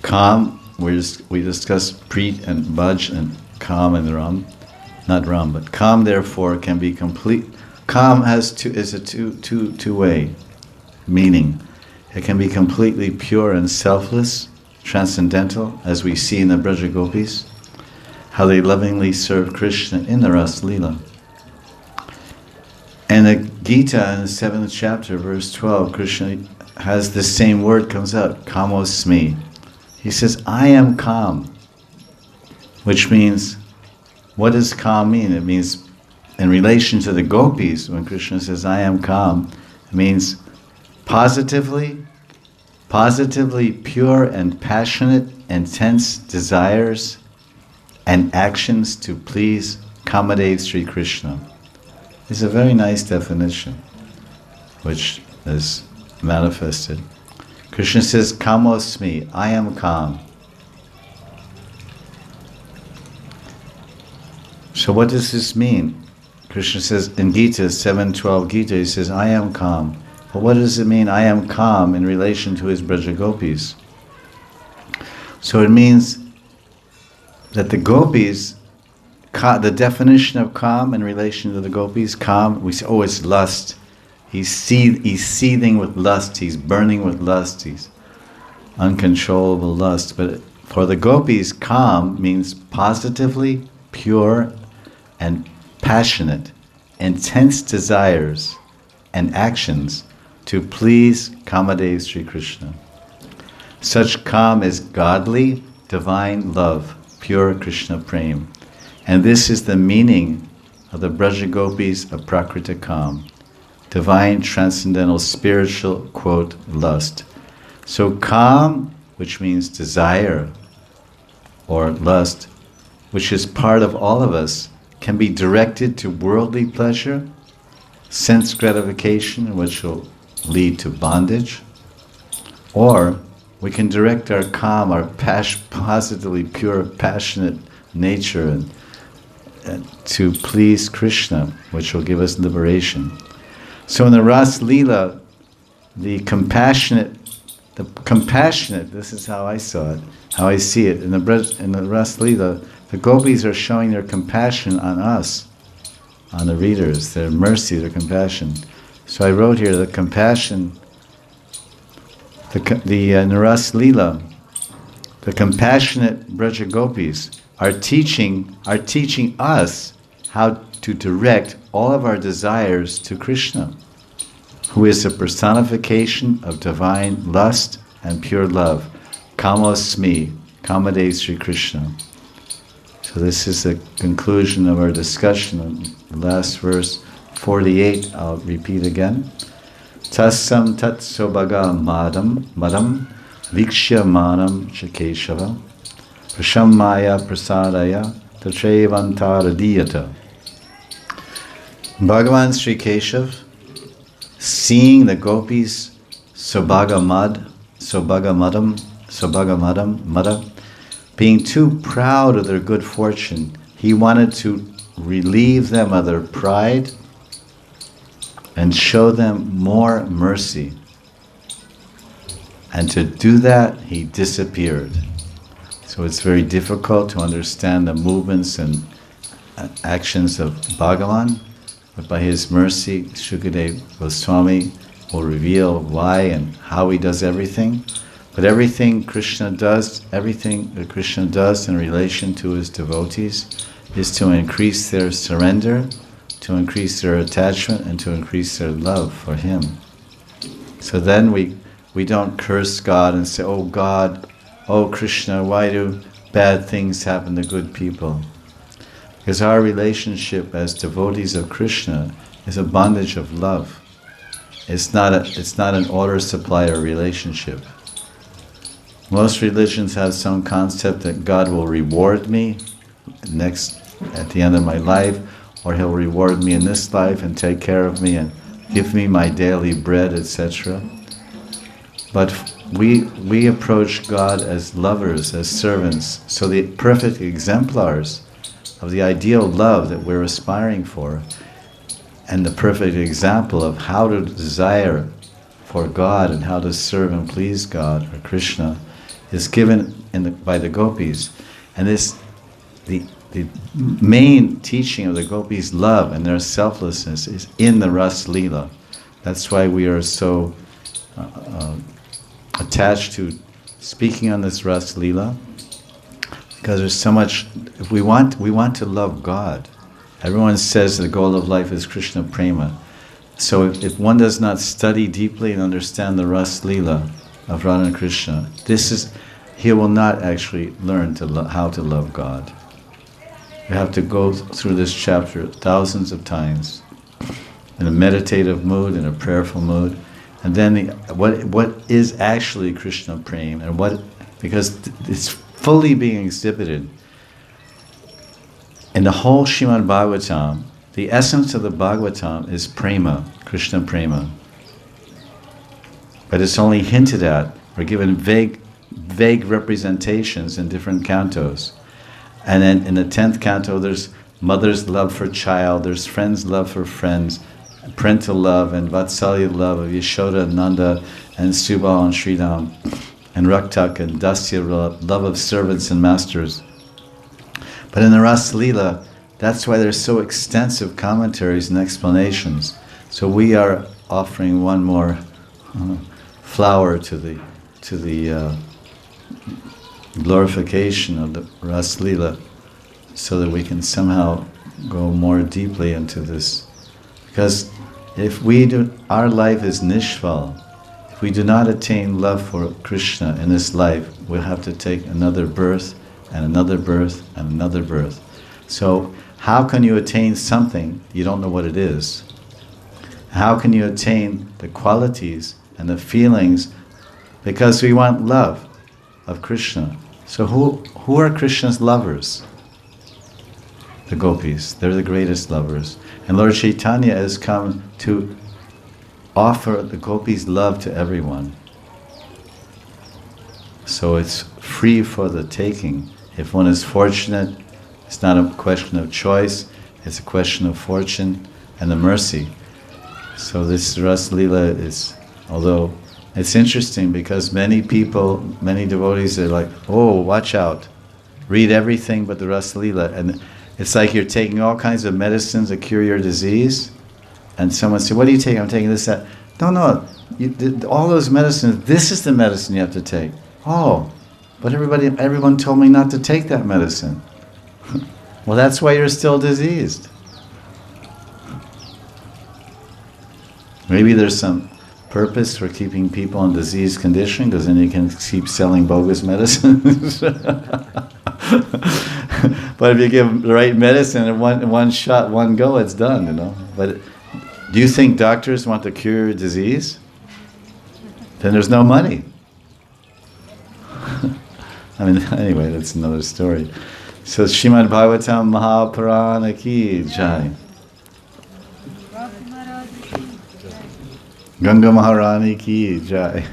Kam, we discussed Preet and Bhaj and Kam and Ram. Not Ram, but Kam therefore can be complete. Kam is a two-way meaning. It can be completely pure and selfless, transcendental, as we see in the Vraja-gopis, how they lovingly serve Krishna in the Rasa Lila. And the Gita in the 7th chapter, verse 12, Krishna has the same word comes out, kamosmi. He says, I am calm, which means, what does calm mean? It means, in relation to the gopis, when Krishna says, I am calm, it means positively pure and passionate, intense desires and actions to please Kamadev Sri Krishna. It's a very nice definition, which is manifested. Krishna says, Kamosmi, I am calm. So what does this mean? Krishna says in Gita, 7:12 Gita, he says, I am calm. But what does it mean, I am calm, in relation to his Vraja-gopis? So it means that the gopis, the definition of calm in relation to the gopis, calm, we say, oh, it's lust. He's seething with lust, he's burning with lust, he's uncontrollable lust. But for the gopis, calm means positively pure and passionate, intense desires and actions to please Kamadev Sri Krishna. Such calm is godly, divine love, pure Krishna prem. And this is the meaning of the Vraja-gopis of Prakrita Kam, divine, transcendental, spiritual, quote, lust. So Kam, which means desire or lust, which is part of all of us, can be directed to worldly pleasure, sense gratification, which will lead to bondage, or we can direct our calm, our positively pure, passionate nature and to please Krishna, which will give us liberation. So in the Rasa Lila, the compassionate, this is how I saw it, how I see it. In the Rasa Lila, the gopis are showing their compassion on us, on the readers, their mercy, their compassion. So I wrote here, the compassion, in the Rasa Lila, the compassionate Vraja-gopis are teaching us how to direct all of our desires to Krishna, who is a personification of divine lust and pure love. Kamosmi, Kamadev Sri Krishna. So this is the conclusion of our discussion. The last verse, 48, I'll repeat again. Tassam tat sobaga madam vikshya manam chakeshava prashammaya prasadaya tatrevantara diyata. Bhagavan Sri Keshav, seeing the gopis sobagamadam, being too proud of their good fortune, he wanted to relieve them of their pride and show them more mercy. And to do that, he disappeared. So it's very difficult to understand the movements and actions of Bhagavan, but by his mercy, Shukadeva Goswami will reveal why and how he does everything. But everything Krishna does in relation to his devotees is to increase their surrender, to increase their attachment, and to increase their love for him. So then we don't curse God and say, oh God, oh Krishna, why do bad things happen to good people? Because our relationship as devotees of Krishna is a bondage of love. It's not an order-supplier relationship. Most religions have some concept that God will reward me at the end of my life, or he'll reward me in this life and take care of me and give me my daily bread, etc. But we approach God as lovers, as servants, so the perfect exemplars of the ideal love that we're aspiring for, and the perfect example of how to desire for God and how to serve and please God, or Krishna, is given by the gopis. And the main teaching of the gopis' love and their selflessness is in the Rasa Lila. That's why we are so attached to speaking on this Rasa Lila, because there's so much. If we want to love God. Everyone says the goal of life is Krishna Prema. So if one does not study deeply and understand the Rasa Lila of Radha and Krishna, he will not actually learn how to love God. You have to go through this chapter thousands of times in a meditative mood, in a prayerful mood, and then what is actually Krishna Prema, and because it's fully being exhibited in the whole Srimad Bhagavatam. The essence of the Bhagavatam is Prema, Krishna Prema. But it's only hinted at, or given vague representations in different cantos. And then in the 10th canto, there's mother's love for child, there's friends' love for friends, parental love and Vatsalya love of Yashoda, Nanda, and Subal and Sridham, and Raktak and Dasya love of servants and masters. But in the Rasa Lila, that's why there's so extensive commentaries and explanations. So we are offering one more flower to the glorification of the Rasa Lila, so that we can somehow go more deeply into this. Because if our life is nishval. If we do not attain love for Krishna in this life, we'll have to take another birth and another birth and another birth. So how can you attain something you don't know what it is? How can you attain the qualities and the feelings? Because we want love of Krishna. So who are Krishna's lovers? The gopis. They're the greatest lovers. And Lord Chaitanya has come to offer the gopis' love to everyone. So it's free for the taking. If one is fortunate, it's not a question of choice, it's a question of fortune and the mercy. So this Rasa Lila is, although it's interesting because many people, many devotees are like, oh, watch out, read everything but the Rasa Lila. And it's like you're taking all kinds of medicines to cure your disease, and someone says, what do you take? I'm taking this, that. No, all those medicines, this is the medicine you have to take. Oh, but everyone told me not to take that medicine. Well, that's why you're still diseased. Maybe there's some purpose for keeping people in diseased condition, because then you can keep selling bogus medicines. But if you give the right medicine in one shot, one go, it's done, you know. But do you think doctors want to cure disease? Then there's no money. I mean, anyway, that's another story. So Srimad Bhagavatam Mahapurana ki jai. Ganga Maharani ki jai.